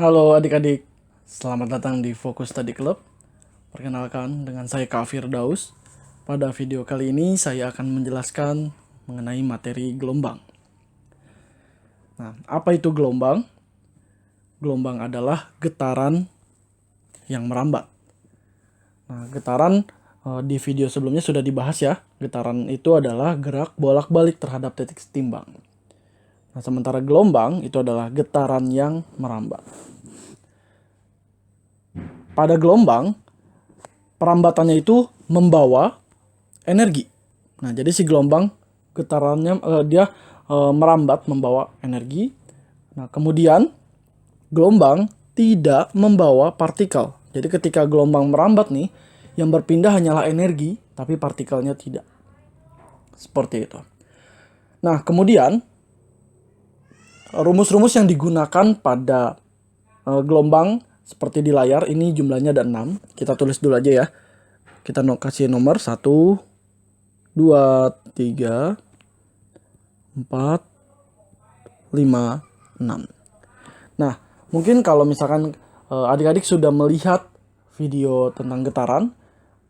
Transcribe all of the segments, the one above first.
Halo adik-adik, selamat datang di Fokus Study Club. Perkenalkan, dengan saya Kak Firdaus. Pada video kali ini saya akan menjelaskan mengenai materi gelombang. Nah, apa itu gelombang? Gelombang adalah getaran yang merambat. Nah, getaran di video sebelumnya sudah dibahas ya. Getaran itu adalah gerak bolak-balik terhadap titik timbang. Nah, sementara gelombang itu adalah getaran yang merambat. Pada gelombang, perambatannya itu membawa energi. Nah, jadi si gelombang getarannya dia merambat membawa energi. Nah, kemudian gelombang tidak membawa partikel. Jadi ketika gelombang merambat nih, yang berpindah hanyalah energi, tapi partikelnya tidak. Seperti itu. Nah, kemudian rumus-rumus yang digunakan pada gelombang seperti di layar ini jumlahnya ada 6. Kita tulis dulu aja ya. Kita kasih nomor 1, 2, 3, 4, 5, 6. Nah, mungkin kalau misalkan adik-adik sudah melihat video tentang getaran.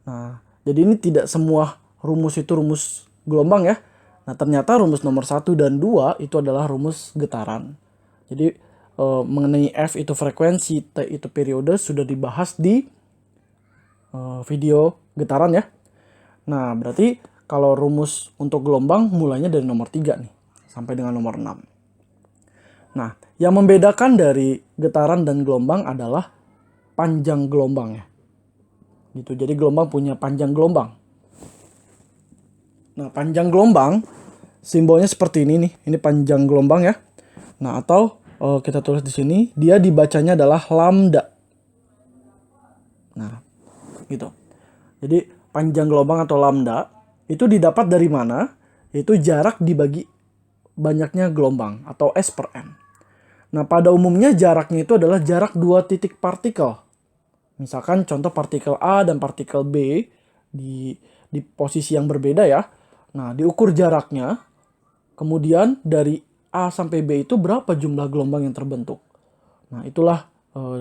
Nah, jadi ini tidak semua rumus itu rumus gelombang ya. Nah, ternyata rumus nomor 1 dan 2 itu adalah rumus getaran. Jadi mengenai F itu frekuensi, T itu periode sudah dibahas di video getaran ya. Nah, berarti kalau rumus untuk gelombang mulainya dari nomor 3 nih sampai dengan nomor 6. Nah, yang membedakan dari getaran dan gelombang adalah panjang gelombangnya. Gitu. Jadi gelombang punya panjang gelombang. Nah, panjang gelombang simbolnya seperti ini nih. Ini panjang gelombang ya. Nah, atau kita tulis di sini, dia dibacanya adalah lambda. Nah, gitu. Jadi panjang gelombang atau lambda itu didapat dari mana? Itu jarak dibagi banyaknya gelombang atau S per M. Nah, pada umumnya jaraknya itu adalah jarak dua titik partikel. Misalkan contoh partikel A dan partikel B di posisi yang berbeda ya. Nah, diukur jaraknya. Kemudian dari A sampai B itu berapa jumlah gelombang yang terbentuk. Nah, itulah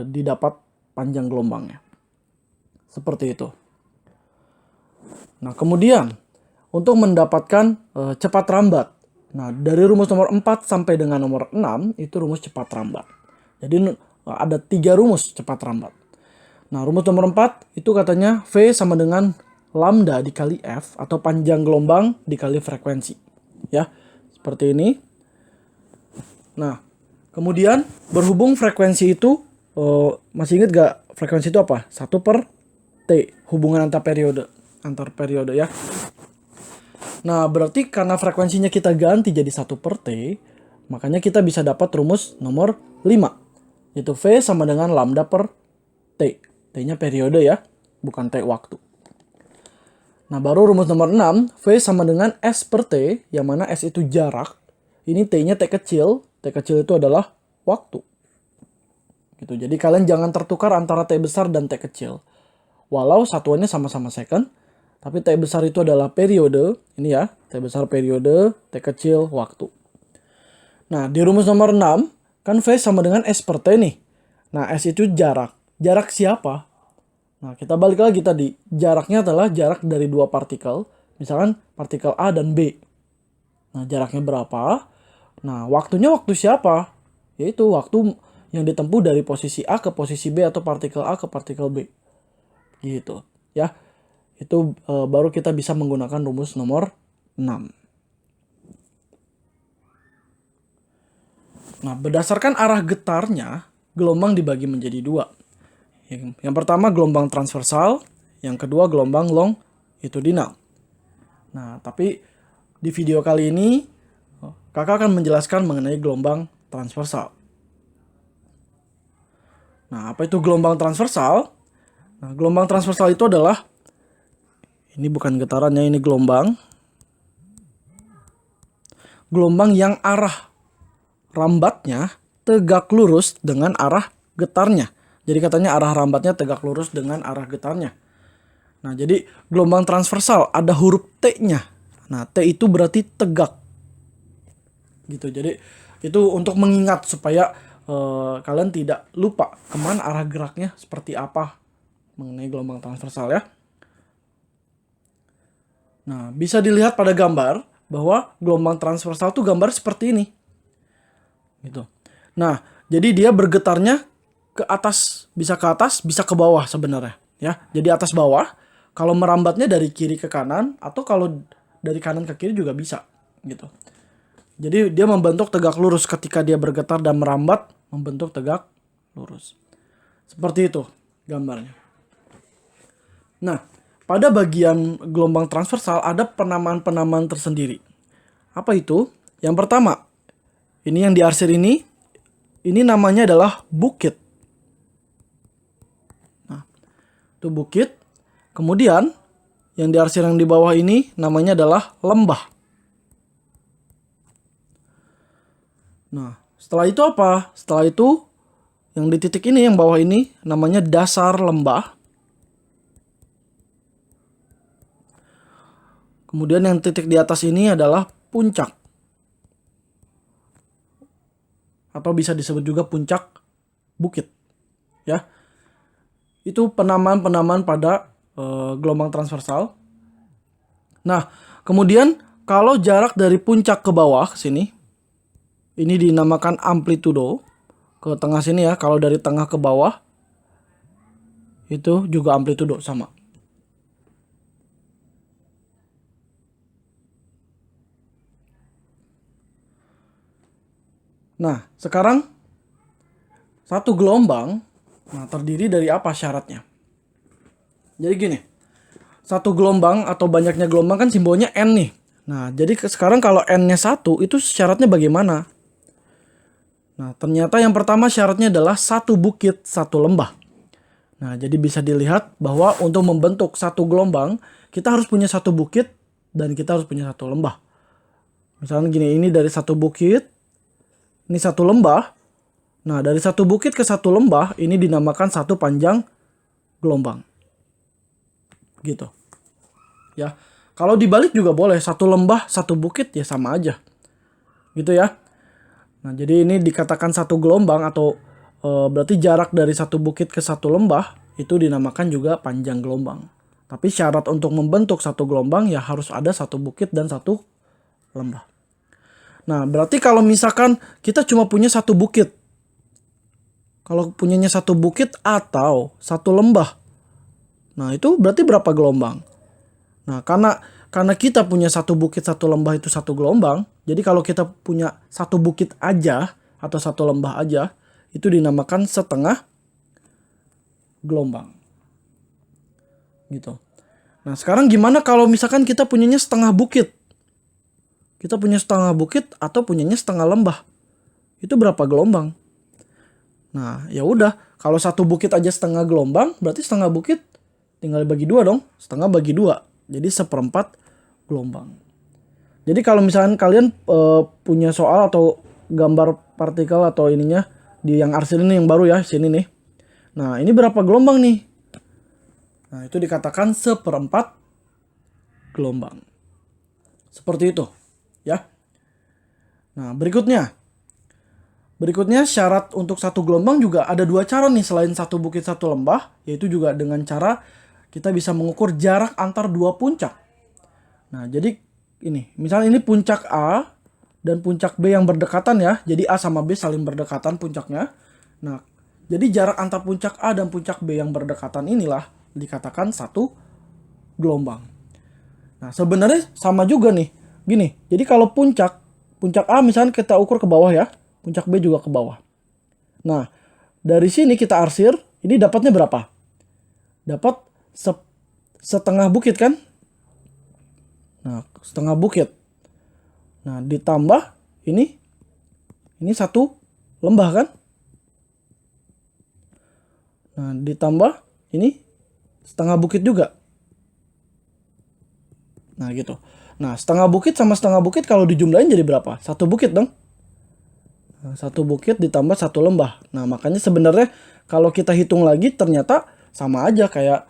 didapat panjang gelombangnya. Seperti itu. Nah, kemudian untuk mendapatkan cepat rambat. Nah, dari rumus nomor 4 sampai dengan nomor 6 itu rumus cepat rambat. Jadi ada 3 rumus cepat rambat. Nah, rumus nomor 4 itu katanya V sama dengan lambda dikali F atau panjang gelombang dikali frekuensi. Ya, seperti ini. Nah, kemudian berhubung frekuensi itu, masih ingat gak frekuensi itu apa? 1 per T, hubungan antar periode ya. Nah, berarti karena frekuensinya kita ganti jadi 1 per T, makanya kita bisa dapat rumus nomor 5. Yaitu V sama dengan lambda per T. T-nya periode ya, bukan T waktu. Nah, baru rumus nomor 6, V sama dengan S per T, yang mana S itu jarak. Ini T-nya T kecil. T kecil itu adalah waktu. Gitu. Jadi kalian jangan tertukar antara T besar dan T kecil. Walau satuannya sama-sama second, tapi T besar itu adalah periode. Ini ya, T besar periode, T kecil waktu. Nah, di rumus nomor 6, kan V sama dengan S per T nih. Nah, S itu jarak. Jarak siapa? Nah, kita balik lagi tadi. Jaraknya adalah jarak dari dua partikel. Misalkan partikel A dan B. Nah, jaraknya berapa? Nah, waktunya waktu siapa? Yaitu waktu yang ditempuh dari posisi A ke posisi B atau partikel A ke partikel B. Gitu, ya. Itu baru kita bisa menggunakan rumus nomor 6. Nah, berdasarkan arah getarnya, gelombang dibagi menjadi 2. Yang pertama gelombang transversal, yang kedua gelombang longitudinal. Nah, tapi di video kali ini kakak akan menjelaskan mengenai gelombang transversal. Nah, apa itu gelombang transversal? Nah, gelombang transversal itu adalah, ini bukan getarannya, ini gelombang. Gelombang yang arah rambatnya tegak lurus dengan arah getarnya. Jadi katanya arah rambatnya tegak lurus dengan arah getarnya. Nah, jadi gelombang transversal ada huruf T-nya. Nah, T itu berarti tegak. Gitu. Jadi itu untuk mengingat supaya kalian tidak lupa kemana arah geraknya seperti apa mengenai gelombang transversal ya. Nah, bisa dilihat pada gambar bahwa gelombang transversal itu gambar seperti ini. Gitu. Nah, jadi dia bergetarnya ke atas, bisa ke bawah sebenarnya ya. Jadi atas bawah. Kalau merambatnya dari kiri ke kanan atau kalau dari kanan ke kiri juga bisa gitu. Jadi dia membentuk tegak lurus ketika dia bergetar dan merambat membentuk tegak lurus. Seperti itu gambarnya. Nah, pada bagian gelombang transversal ada penamaan-penamaan tersendiri. Apa itu? Yang pertama, ini yang diarsir ini namanya adalah bukit. Nah, itu bukit. Kemudian yang diarsir yang di bawah ini namanya adalah lembah. Nah, setelah itu apa? Setelah itu yang di titik ini, yang bawah ini namanya dasar lembah. Kemudian yang titik di atas ini adalah puncak. Atau bisa disebut juga puncak bukit. Ya. Itu penamaan-penamaan pada gelombang transversal. Nah, kemudian kalau jarak dari puncak ke bawah ke sini, ini dinamakan amplitudo. Ke tengah sini ya, kalau dari tengah ke bawah, itu juga amplitudo sama. Nah, sekarang satu gelombang, nah terdiri dari apa syaratnya? Jadi gini, satu gelombang atau banyaknya gelombang kan simbolnya N nih. Nah, jadi sekarang kalau N-nya 1, itu syaratnya bagaimana? Nah, ternyata yang pertama syaratnya adalah satu bukit, satu lembah. Nah, jadi bisa dilihat bahwa untuk membentuk satu gelombang, kita harus punya satu bukit dan kita harus punya satu lembah. Misalnya gini, ini dari satu bukit, ini satu lembah. Nah, dari satu bukit ke satu lembah, ini dinamakan satu panjang gelombang. Gitu. Ya. Kalau dibalik juga boleh, satu lembah, satu bukit ya sama aja. Gitu ya. Nah, jadi ini dikatakan satu gelombang atau berarti jarak dari satu bukit ke satu lembah itu dinamakan juga panjang gelombang. Tapi syarat untuk membentuk satu gelombang ya harus ada satu bukit dan satu lembah. Nah, berarti kalau misalkan kita cuma punya satu bukit. Kalau punyanya satu bukit atau satu lembah. Nah, itu berarti berapa gelombang? Nah, karena kita punya satu bukit, satu lembah itu satu gelombang. Jadi kalau kita punya satu bukit aja atau satu lembah aja, itu dinamakan setengah gelombang. Gitu. Nah, sekarang gimana kalau misalkan kita punyanya setengah bukit? Kita punya setengah bukit atau punyanya setengah lembah. Itu berapa gelombang? Nah, ya udah, kalau satu bukit aja setengah gelombang, berarti setengah bukit tinggal bagi dua dong. Setengah bagi dua. Jadi seperempat gelombang. Jadi kalau misalkan kalian punya soal atau gambar partikel atau ininya di yang arsir ini yang baru ya, sini nih. Nah, ini berapa gelombang nih? Nah, itu dikatakan seperempat gelombang. Seperti itu, ya. Nah, berikutnya syarat untuk satu gelombang juga ada dua cara nih selain satu bukit satu lembah, yaitu juga dengan cara kita bisa mengukur jarak antar dua puncak. Nah, jadi ini, misalnya ini puncak A dan puncak B yang berdekatan ya. Jadi A sama B saling berdekatan puncaknya. Nah, jadi jarak antar puncak A dan puncak B yang berdekatan inilah dikatakan satu gelombang. Nah, sebenarnya sama juga nih. Gini, jadi kalau puncak A misalnya kita ukur ke bawah ya. Puncak B juga ke bawah. Nah, dari sini kita arsir, ini dapatnya berapa? Dapat setengah bukit kan? Nah, setengah bukit. Nah, ditambah ini satu lembah kan? Nah, ditambah ini setengah bukit juga. Nah, gitu. Nah, setengah bukit sama setengah bukit kalau dijumlahin jadi berapa? Satu bukit dong. Nah, satu bukit ditambah satu lembah. Nah, makanya sebenarnya kalau kita hitung lagi ternyata sama aja kayak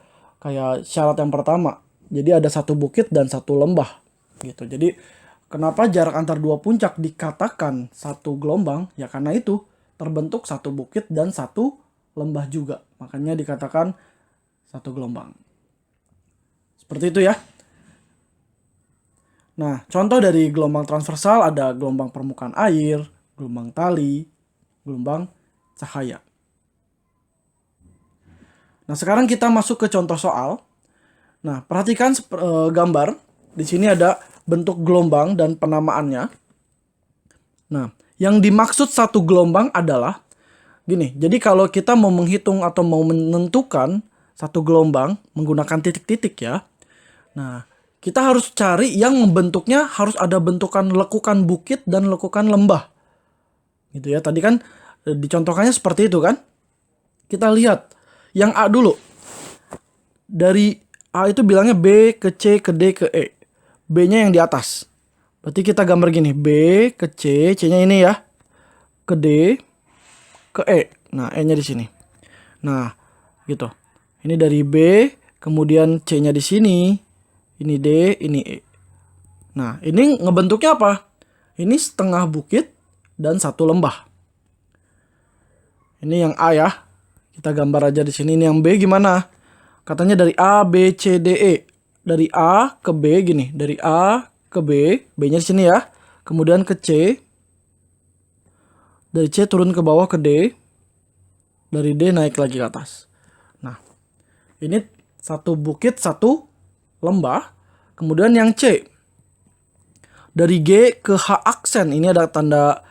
syarat yang pertama. Jadi ada satu bukit dan satu lembah gitu. Jadi kenapa jarak antar dua puncak dikatakan satu gelombang? Ya karena itu terbentuk satu bukit dan satu lembah juga. Makanya dikatakan satu gelombang. Seperti itu ya. Nah, contoh dari gelombang transversal ada gelombang permukaan air, gelombang tali, gelombang cahaya. Nah, sekarang kita masuk ke contoh soal. Nah, perhatikan gambar. Di sini ada bentuk gelombang dan penamaannya. Nah, yang dimaksud satu gelombang adalah gini. Jadi kalau kita mau menghitung atau mau menentukan satu gelombang menggunakan titik-titik ya. Nah, kita harus cari yang bentuknya harus ada bentukan lekukan bukit dan lekukan lembah. Gitu ya. Tadi kan dicontohkannya seperti itu kan. Kita lihat yang A dulu. Dari A itu bilangnya B ke C ke D ke E. B-nya yang di atas. Berarti kita gambar gini. B ke C, C-nya ini ya. Ke D ke E. Nah, E-nya di sini. Nah, gitu. Ini dari B, kemudian C-nya di sini. Ini D, ini E. Nah, ini ngebentuknya apa? Ini setengah bukit dan satu lembah. Ini yang A ya. Kita gambar aja di sini. Ini yang B gimana? Katanya dari A, B, C, D, E. Dari A ke B gini. Dari A ke B. B-nya di sini ya. Kemudian ke C. Dari C turun ke bawah ke D. Dari D naik lagi ke atas. Nah, ini satu bukit, satu lembah. Kemudian yang C. Dari G ke H aksen. Ini ada tanda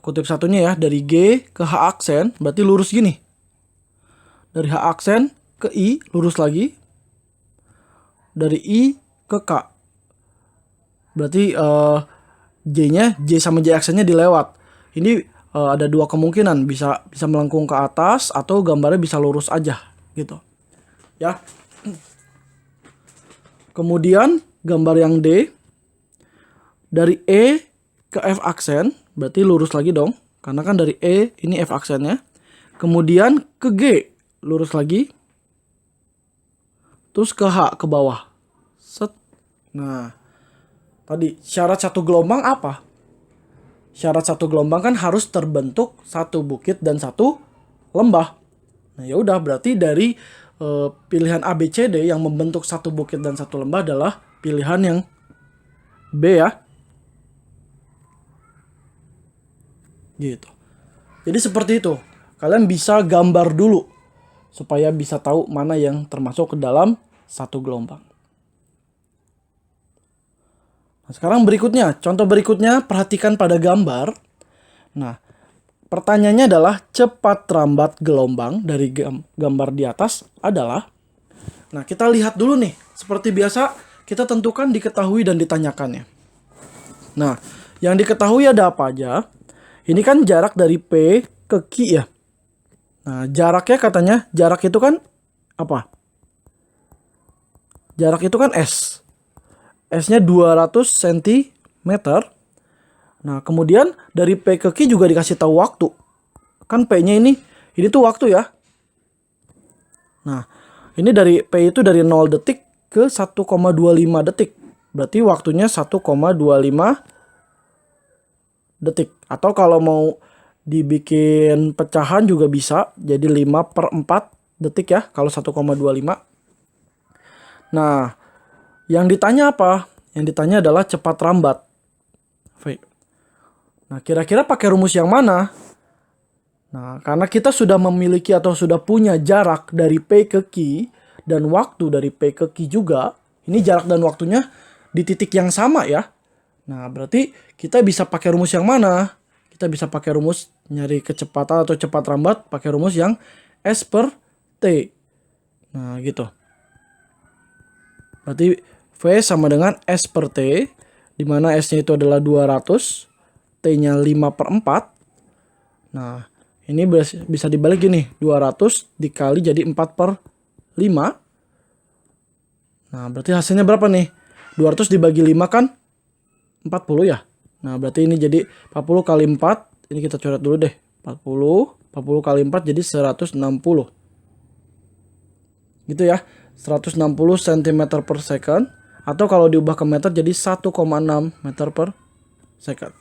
kutip satunya ya. Dari G ke H aksen. Berarti lurus gini. Dari H aksen ke I. Lurus lagi. Dari I ke K. Berarti J-nya, J sama J aksennya dilewat. Ini ada dua kemungkinan. Bisa melengkung ke atas atau gambarnya bisa lurus aja. Gitu. Ya. Kemudian gambar yang D. Dari E ke F aksen. Berarti lurus lagi dong. Karena kan dari E ini F aksennya. Kemudian ke G. Lurus lagi. Terus ke H ke bawah. Set. Nah. Tadi syarat satu gelombang apa? Syarat satu gelombang kan harus terbentuk satu bukit dan satu lembah. Nah, ya udah berarti dari pilihan A, B, C, D yang membentuk satu bukit dan satu lembah adalah pilihan yang B ya. Gitu. Jadi seperti itu. Kalian bisa gambar dulu supaya bisa tahu mana yang termasuk ke dalam satu gelombang. Nah, sekarang berikutnya, contoh berikutnya perhatikan pada gambar. Nah, pertanyaannya adalah cepat rambat gelombang dari gambar di atas adalah. Nah, kita lihat dulu nih. Seperti biasa, kita tentukan diketahui dan ditanyakannya. Nah, yang diketahui ada apa aja? Ini kan jarak dari P ke Q ya. Nah, jaraknya katanya, jarak itu kan apa? Jarak itu kan S. S-nya 200 cm. Nah, kemudian dari P ke Q juga dikasih tahu waktu. Kan P-nya ini tuh waktu ya. Nah, ini dari P itu dari 0 detik ke 1,25 detik. Berarti waktunya 1,25 detik. Atau kalau mau dibikin pecahan juga bisa. Jadi 5/4 detik ya kalau 1,25. Nah, yang ditanya apa? Yang ditanya adalah cepat rambat. Nah, kira-kira pakai rumus yang mana? Nah, karena kita sudah memiliki atau sudah punya jarak dari P ke Q dan waktu dari P ke Q juga, ini jarak dan waktunya di titik yang sama ya. Nah, berarti kita bisa pakai rumus yang mana? Kita bisa pakai rumus nyari kecepatan atau cepat rambat pakai rumus yang S per T. Nah, gitu. Berarti V sama dengan S per T, di mana S-nya itu adalah 200, T-nya 5/4. Nah, ini bisa dibalik gini, 200 dikali jadi 4/5. Nah, berarti hasilnya berapa nih? 200 dibagi 5 kan 40 ya. Nah, berarti ini jadi 40 kali 4, ini kita coret dulu deh. 40 kali 4 jadi 160. Gitu ya, 160 cm per second. Atau kalau diubah ke meter jadi 1,6 meter per second.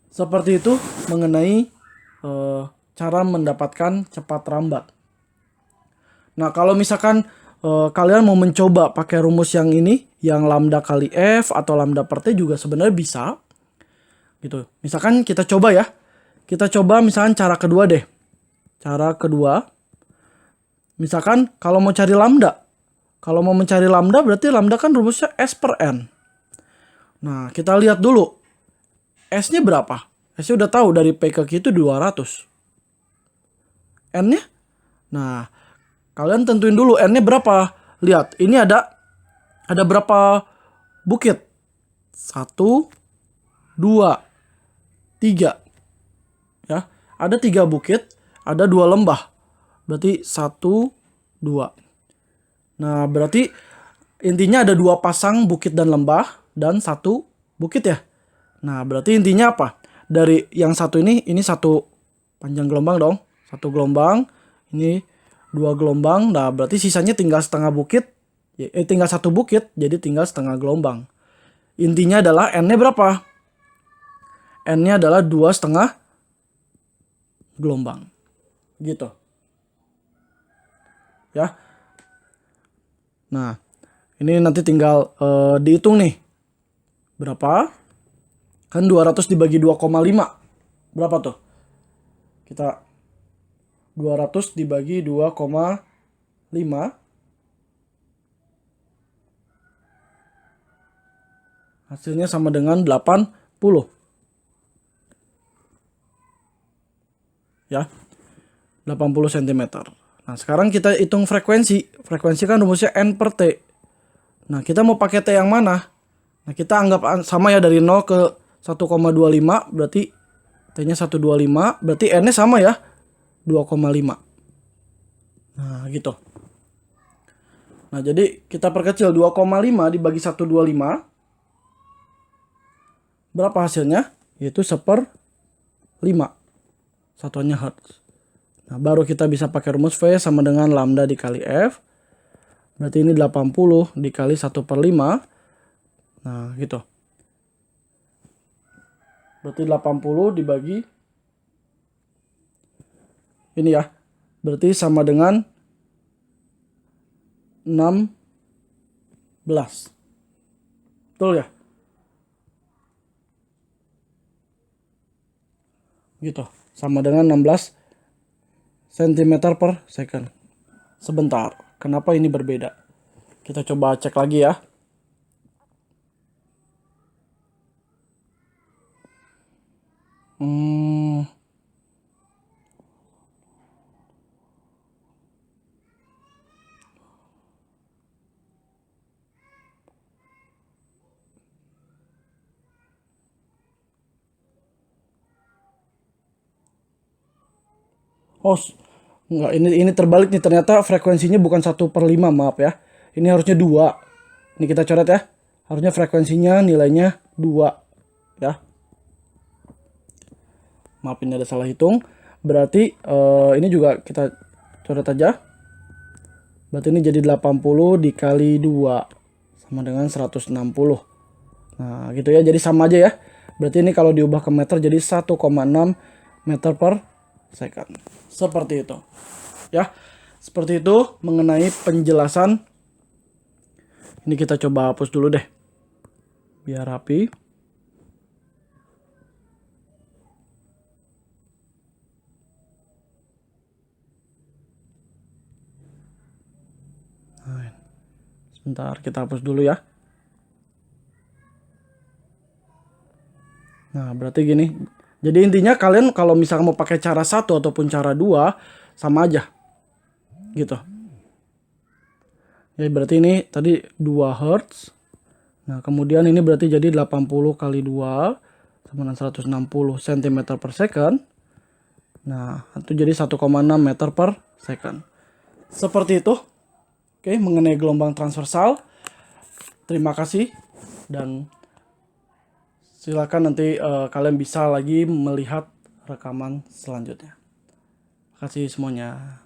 Seperti itu mengenai cara mendapatkan cepat rambat. Nah, kalau misalkan kalian mau mencoba pakai rumus yang ini, yang lambda kali F atau lambda per T juga sebenarnya bisa. Gitu. Misalkan kita coba ya. Kita coba misalkan cara kedua deh. Cara kedua. Misalkan kalau mau cari lambda. Kalau mau mencari lambda berarti lambda kan rumusnya S per N. Nah, kita lihat dulu. S-nya berapa? S-nya udah tahu dari P ke Q itu 200. N-nya? Nah, kalian tentuin dulu N-nya berapa. Lihat, ini ada berapa bukit? 1, 2, 3. Ya, ada 3 bukit, ada 2 lembah. Berarti 1, 2. Nah, berarti intinya ada 2 pasang bukit dan lembah dan 1 bukit ya. Nah, berarti intinya apa? Dari yang satu ini 1 panjang gelombang dong. 1 gelombang, ini 2 gelombang. Nah, berarti sisanya tinggal setengah bukit. Tinggal 1 bukit, jadi tinggal setengah gelombang. Intinya adalah N-nya berapa? N-nya adalah 2 setengah gelombang. Gitu. Ya. Nah, ini nanti tinggal dihitung nih. Berapa? Kan 200 dibagi 2,5. Berapa tuh? Kita 200 dibagi 2,5. Hasilnya sama dengan 80. Ya. 80 cm. Nah, sekarang kita hitung frekuensi. Frekuensi kan rumusnya N per T. Nah, kita mau pakai T yang mana? Nah, kita anggap sama ya dari 0 ke 1,25. Berarti T-nya 125. Berarti N-nya sama ya. 2,5. Nah, gitu. Nah, jadi kita perkecil 2,5 dibagi 125. Berapa hasilnya? Yaitu 1/5. Satuannya Hertz. Nah, baru kita bisa pakai rumus V sama dengan lambda dikali F. Berarti ini 80 dikali 1/5. Nah, gitu. Berarti 80 dibagi ini ya. Berarti sama dengan 16. Betul ya? Gitu. Sama dengan 16 cm per second. Sebentar. Kenapa ini berbeda? Kita coba cek lagi ya. Oh, enggak, ini terbalik nih, ternyata frekuensinya bukan 1/5, maaf ya. Ini harusnya 2. Ini kita coret ya. Harusnya frekuensinya nilainya 2 ya. Maaf, ini ada salah hitung. Berarti ini juga kita coret aja. Berarti ini jadi 80 dikali 2 sama dengan 160. Nah, gitu ya. Jadi sama aja ya. Berarti ini kalau diubah ke meter jadi 1,6 meter per second. Seperti itu. Ya. Seperti itu mengenai penjelasan. Ini kita coba hapus dulu deh. Biar rapi. Nah, sebentar kita hapus dulu ya. Nah, berarti gini. Jadi intinya kalian kalau misalnya mau pakai cara 1 ataupun cara 2 sama aja. Gitu. Ya, berarti ini tadi 2 Hz. Nah, kemudian ini berarti jadi 80 kali 2 sama dengan 160 cm per second. Nah, itu jadi 1,6 meter per second. Seperti itu. Oke, mengenai gelombang transversal. Terima kasih dan silakan nanti kalian bisa lagi melihat rekaman selanjutnya. Terima kasih semuanya.